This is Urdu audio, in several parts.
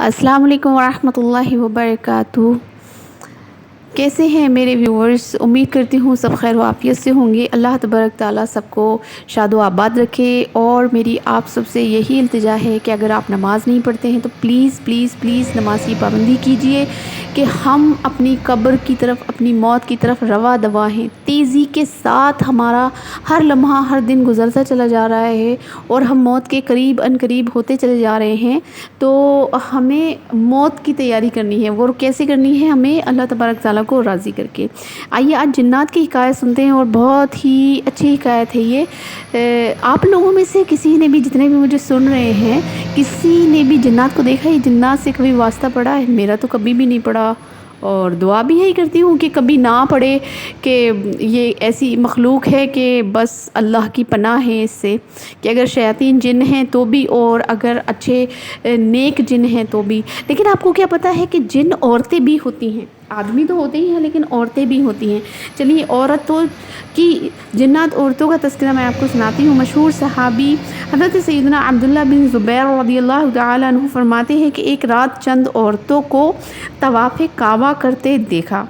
السلام علیکم ورحمۃ اللہ وبرکاتہ۔ کیسے ہیں میرے ویورز؟ امید کرتی ہوں سب خیر و عافیت سے ہوں گے۔ اللہ تبارک تعالیٰ سب کو شاد و آباد رکھے، اور میری آپ سب سے یہی التجا ہے کہ اگر آپ نماز نہیں پڑھتے ہیں تو پلیز پلیز پلیز نماز کی پابندی کیجئے کہ ہم اپنی قبر کی طرف، اپنی موت کی طرف رواں دواں ہیں۔ تیزی کے ساتھ ہمارا ہر لمحہ، ہر دن گزرتا چلا جا رہا ہے اور ہم موت کے قریب ان قریب ہوتے چلے جا رہے ہیں۔ تو ہمیں موت کی تیاری کرنی ہے، وہ کیسے کرنی ہے؟ ہمیں اللہ تبارک تعالیٰ کو راضی کر کے۔ آئیے آج جنات کی حکایت سنتے ہیں، اور بہت ہی اچھی حکایت ہے یہ۔ آپ لوگوں میں سے کسی نے بھی، جتنے بھی مجھے سن رہے ہیں، کسی نے بھی جنات کو دیکھا ہے؟ جنات سے کبھی واسطہ پڑا ہے؟ میرا تو کبھی بھی نہیں پڑا، اور دعا بھی یہی کرتی ہوں کہ کبھی نہ پڑے، کہ یہ ایسی مخلوق ہے کہ بس اللہ کی پناہ ہے اس سے، کہ اگر شیاطین جن ہیں تو بھی، اور اگر اچھے نیک جن ہیں تو بھی۔ لیکن آپ کو کیا پتہ ہے کہ جن عورتیں بھی ہوتی ہیں؟ آدمی تو ہوتے ہی ہیں لیکن عورتیں بھی ہوتی ہیں۔ چلیے عورتوں کی، جنات عورتوں کا تذکرہ میں آپ کو سناتی ہوں۔ مشہور صحابی حضرت سیدنا عبداللہ بن زبیر رضی اللہ تعالیٰ عنہ فرماتے ہیں کہ ایک رات چند عورتوں کو طواف کعبہ کرتے دیکھا۔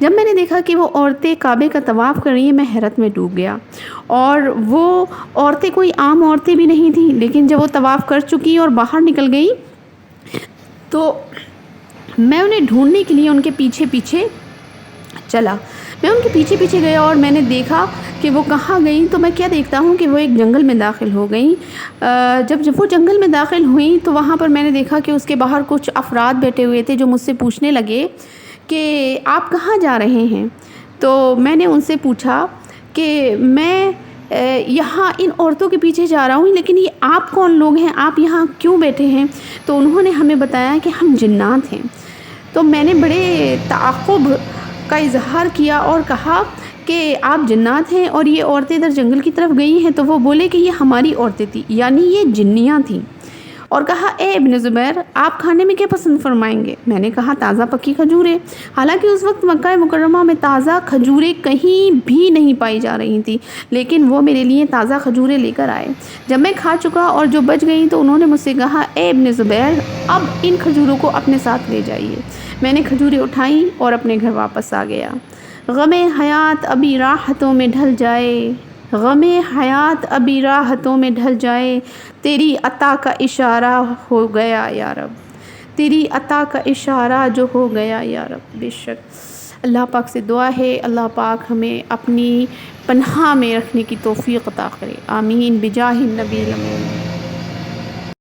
جب میں نے دیکھا کہ وہ عورتیں کعبے کا طواف کر رہی ہیں، میں حیرت میں ڈوب گیا۔ اور وہ عورتیں کوئی عام عورتیں بھی نہیں تھیں، لیکن جب وہ طواف کر چکی اور باہر نکل گئی تو میں انہیں ڈھونڈنے کے لیے ان کے پیچھے پیچھے چلا۔ میں ان کے پیچھے پیچھے گیا اور میں نے دیکھا کہ وہ کہاں گئیں۔ تو میں کیا دیکھتا ہوں کہ وہ ایک جنگل میں داخل ہو گئیں۔ جب وہ جنگل میں داخل ہوئیں تو وہاں پر میں نے دیکھا کہ اس کے باہر کچھ افراد بیٹھے ہوئے تھے جو مجھ سے پوچھنے لگے کہ آپ کہاں جا رہے ہیں؟ تو میں نے ان سے پوچھا کہ میں یہاں ان عورتوں کے پیچھے جا رہا ہوں، لیکن یہ آپ کون لوگ ہیں؟ آپ یہاں کیوں بیٹھے ہیں؟ تو انہوں نے ہمیں بتایا کہ ہم جنات ہیں۔ تو میں نے بڑے تعجب کا اظہار کیا اور کہا کہ آپ جنات ہیں اور یہ عورتیں ادھر جنگل کی طرف گئی ہیں؟ تو وہ بولے کہ یہ ہماری عورتیں تھیں، یعنی یہ جنیاں تھیں۔ اور کہا اے ابن زبیر، آپ کھانے میں کیا پسند فرمائیں گے؟ میں نے کہا تازہ پکی کھجوریں۔ حالانکہ اس وقت مکہ مکرمہ میں تازہ کھجوریں کہیں بھی نہیں پائی جا رہی تھیں، لیکن وہ میرے لیے تازہ کھجوریں لے کر آئے۔ جب میں کھا چکا اور جو بچ گئیں تو انہوں نے مجھ سے کہا اے ابن زبیر، اب ان کھجوروں کو اپنے ساتھ لے جائیے۔ میں نے کھجوریں اٹھائیں اور اپنے گھر واپس آ گیا۔ غم حیات ابھی راحتوں میں ڈھل جائے، غم حیات ابھی راحتوں میں ڈھل جائے، تیری عطا کا اشارہ ہو گیا یا رب، تیری عطا کا اشارہ جو ہو گیا یا رب۔ بے شک اللہ پاک سے دعا ہے اللہ پاک ہمیں اپنی پناہ میں رکھنے کی توفیق عطا کرے، آمین بجاہ النبی الامین۔